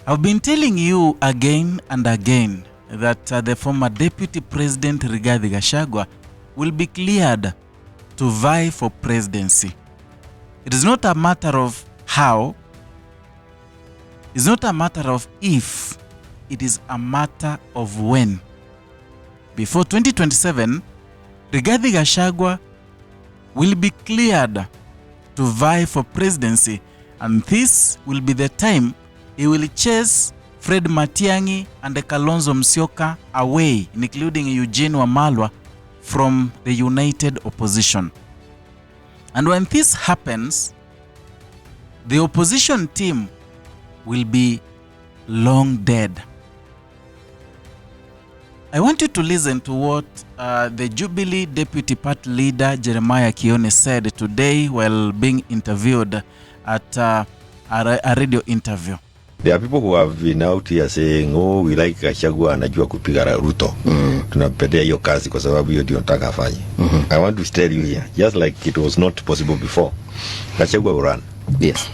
I've been telling you again and again that the former Deputy President Rigathi Gachagua will be cleared to vie for presidency. It is not a matter of how, it's not a matter of if, it is a matter of when. Before 2027, Rigathi Gachagua will be cleared to vie for presidency, and this will be the time he will chase Fred Matiang'i and Kalonzo Musyoka away, including Eugene Wamalwa, from the united opposition. And when this happens, the opposition team will be long dead. I want you to listen to what the Jubilee Deputy Party Leader Jeremiah Kioni said today while being interviewed at a radio interview. There are people who have been out here saying, oh, we like Gachagua anajua kupiga Ruto. Tunampendea hiyo kazi kwa sababu hiyo ndio nataka afanye. I want to tell you here, just like it was not possible before, Gachagua will run. Yes.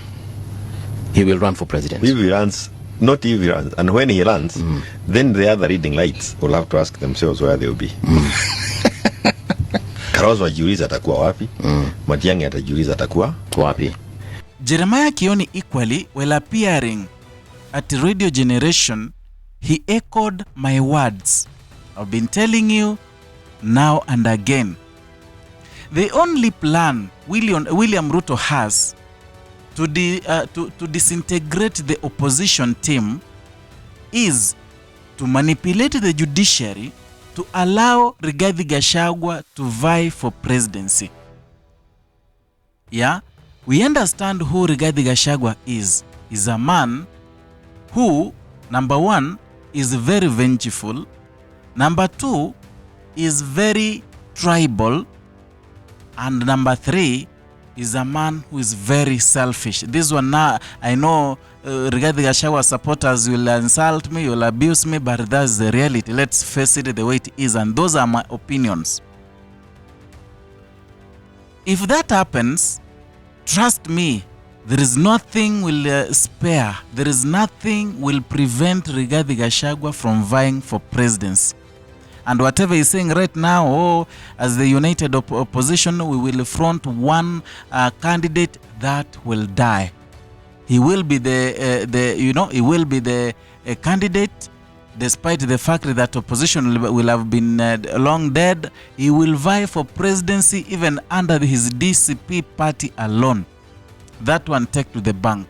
He will run for president. If he runs, not if he runs. And when he runs, then the other reading lights will have to ask themselves where they will be. Kalonzo ajiuliza atakuwa wapi? Matiang'i atajiuliza atakuwa wapi? Jeremiah Kioni equally, while appearing at Radio Generation, he echoed my words. I've been telling you now and again. The only plan William Ruto has to disintegrate the opposition team is to manipulate the judiciary to allow Rigathi Gachagua to vie for presidency. Yeah, we understand who Rigathi Gachagua is. He's a man who, number one, is very vengeful. Number two, is very tribal. And number three, is a man who is very selfish. This one now, I know Rigathi Gachagua supporters will insult me, will abuse me, but that's the reality. Let's face it the way it is, and those are my opinions. If that happens, trust me, there is nothing will spare. There is nothing will prevent Rigathi Gachagua from vying for presidency. And whatever he's saying right now, oh, as the united opposition, we will front one candidate, that will die. He will be he will be the candidate, despite the fact that opposition will have been long dead. He will vie for presidency even under his DCP party alone. That one take to the bank.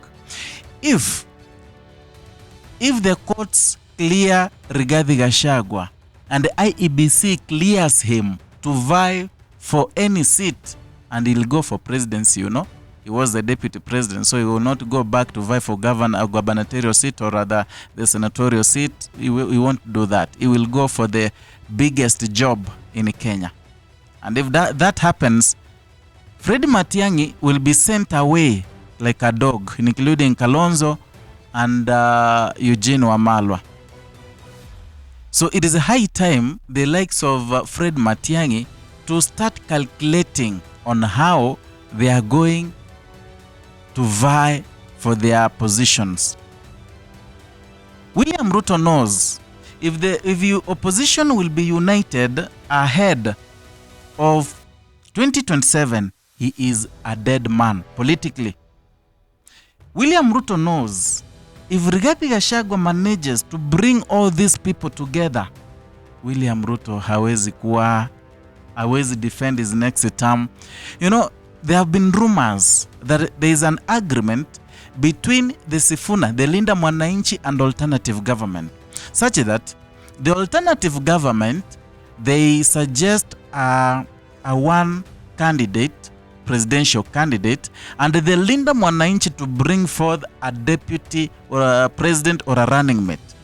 If the courts clear Rigathi Gachagua and the IEBC clears him to vie for any seat, and he'll go for presidency, you know. He was the deputy president, so he will not go back to vie for gubernatorial seat or rather the senatorial seat. He won't do that. He will go for the biggest job in Kenya. And if that happens, Fred Matiang'i will be sent away like a dog, including Kalonzo and Eugene Wamalwa. So it is a high time the likes of Fred Matiang'i to start calculating on how they are going to vie for their positions. William Ruto knows if the opposition will be united ahead of 2027, he is a dead man politically. William Ruto knows if Rigathi Gachagua manages to bring all these people together, William Ruto hawezi defend his next term. You know, there have been rumors that there is an agreement between the Sifuna, the Linda Mwananchi, and alternative government, such that the alternative government, they suggest a one candidate, presidential candidate, and the Linda Mwananchi to bring forth a deputy or a president or a running mate.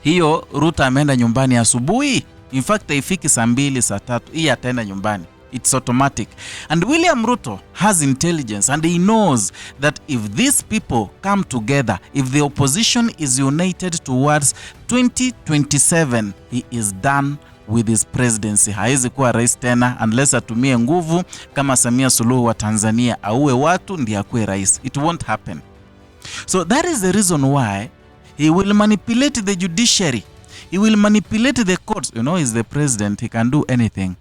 Hiyo Ruto ameenda nyumbani asubuhi. In fact, haifiki saa 2 saa 3, hii ataenda nyumbani. It's automatic. And William Ruto has intelligence, and he knows that if these people come together, if the opposition is united towards 2027, he is done with his presidency. Haizi kuwa rais tena unless atumie nguvu kama Samia Suluhu wa Tanzania auwe watu ndiye akuwe rais. It won't happen. So that is the reason why He will manipulate the judiciary. He will manipulate the courts. You know, he's the president. He can do anything.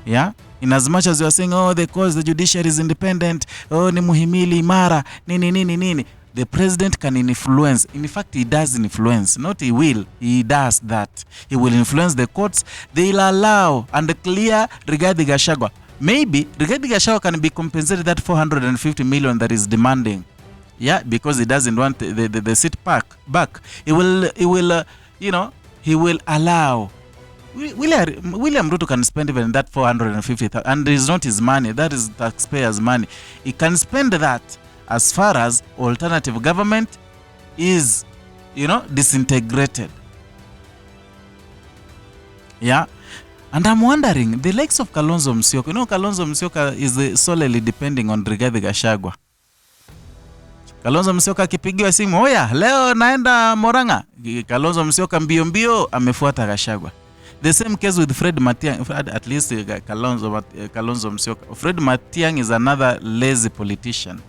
Yeah? In as much as you are saying, oh, the courts, the judiciary is independent. Oh, ni muhimili imara. Nini. The president can influence. In fact, he does influence. Not he will. He does that. He will influence the courts. They'll allow and clear Rigathi Gachagua. Maybe Rigathi Gachagua can be compensated that 450 million that is demanding. Yeah, because he doesn't want the seat back. He will he will allow. William Ruto can spend even that 450,000, and it is not his money. That is taxpayers' money. He can spend that as far as alternative government is, disintegrated. Yeah. And I'm wondering, the likes of Kalonzo Musyoka, Kalonzo Musyoka is solely depending on Rigathi Gachagua. Kalonzo Musyoka akipigiwa simu, oya, leo naenda Moranga. Kalonzo Musyoka mbio amefuata Gachagua. The same case with Fred Matiang'i, at least Kalonzo Musyoka. Fred Matiang'i is another lazy politician.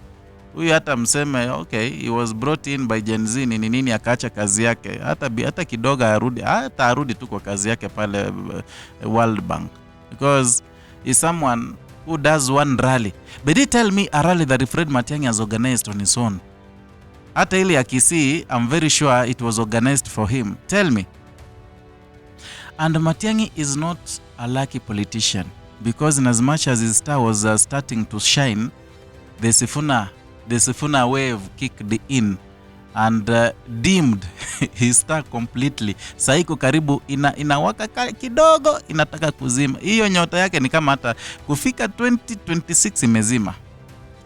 Huyu hata mseme, okay, he was brought in by Gen Z, nini akaacha kazi yake. Hata kidogo arudi tu kwa kazi yake pale World Bank. Because he's someone who does one rally. But he tell me a rally that Fred Matiang'i has organized on his own. Hata ile ya Kisii, I'm very sure it was organized for him. Tell me. And Matiang'i is not a lucky politician. Because in as much as his star was starting to shine, the Sifuna wave kicked in and dimmed his star completely. Saiko karibu inawaka kidogo, inataka kuzima. Hiyo nyota yake ni kama hata kufika 2026 imezima.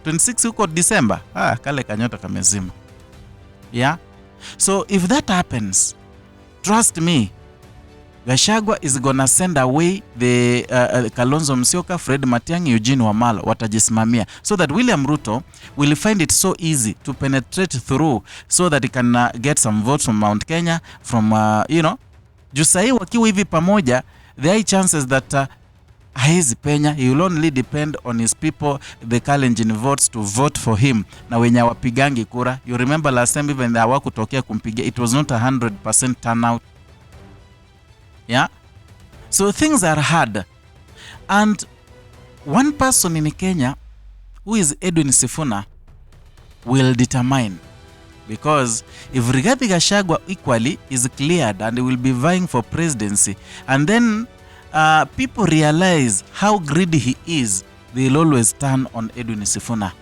26 huko December, kale kanyota kamezima. Yeah? So if that happens, trust me, Gachagua is gonna send away the Kalonzo Musyoka, Fred Matiang'i, Eugene Wamalwa, watajisimamia, so that William Ruto will find it so easy to penetrate through, so that he can get some votes from Mount Kenya, from juu sahi wakiwa hivi pamoja, there are chances that haizi penya. He will only depend on his people, the Kalenjin votes, to vote for him. Na wenye wapigangi kura, you remember last time even hawakutokea kumpigia, it was not 100% turnout. Yeah, so things are hard, and one person in Kenya, who is Edwin Sifuna, will determine, because if Rigathi Gachagua equally is cleared and will be vying for presidency, and then people realize how greedy he is, they'll always turn on Edwin Sifuna.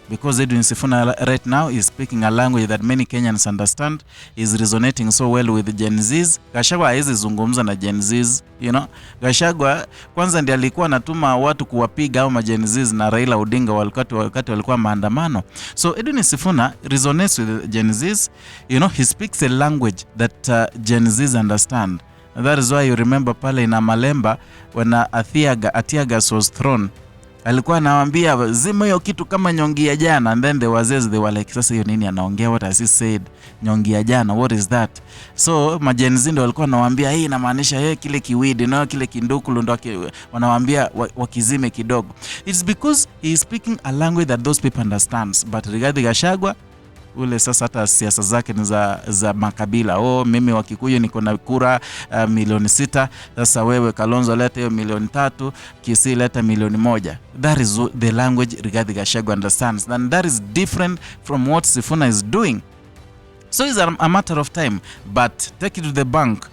Because Edwin Sifuna right now is speaking a language that many Kenyans understand, is resonating so well with Gen Zs. Gachagua haizi zungumza na Gen Zs, Gachagua kwanza ndiye alikuwa anatuma watu kuwapiga au Gen Zs na Raila Odinga wakati walikuwa maandamano. So Edwin Sifuna resonates with Gen Zs. He speaks a language that Gen Zs understand. And that is why you remember pale in Malemba when a tear gas was thrown, alikuwa anawaambia zima hiyo kitu kama nyongi ya jana, and then the wazee they were like, sasa hiyo nini anaongea, what has he said, nyongi ya jana, what is that? So majenzi ndio walikuwa wanawaambia hii inamaanisha kile kiwidi kile kindukulu, ndio wanawaambia wakizime kidogo. It's because he is speaking a language that those people understands. But Rigathi Gachagua, ule sasa hata siasa zake ni za makabila. Mimi wa Kikuyu niko na kura 6,000,000. Sasa wewe Kalonzo leta hiyo 3,000,000, Kisii leta 1,000,000. That is the language Rigathi Gachagua understands, and that is different from what Sifuna is doing. So it's a matter of time, but take it to the bank,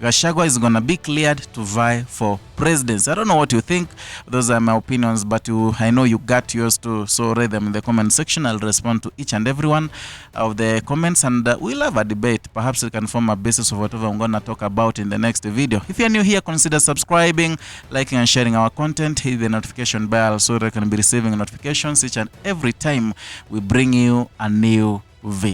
Gachagua is going to be cleared to vie for presidency. I don't know what you think. Those are my opinions, but I know you got yours too. So read them in the comment section. I'll respond to each and every one of the comments, and we'll have a debate. Perhaps it can form a basis of whatever I'm going to talk about in the next video. If you're new here, consider subscribing, liking and sharing our content. Hit the notification bell so that you can be receiving notifications each and every time we bring you a new video.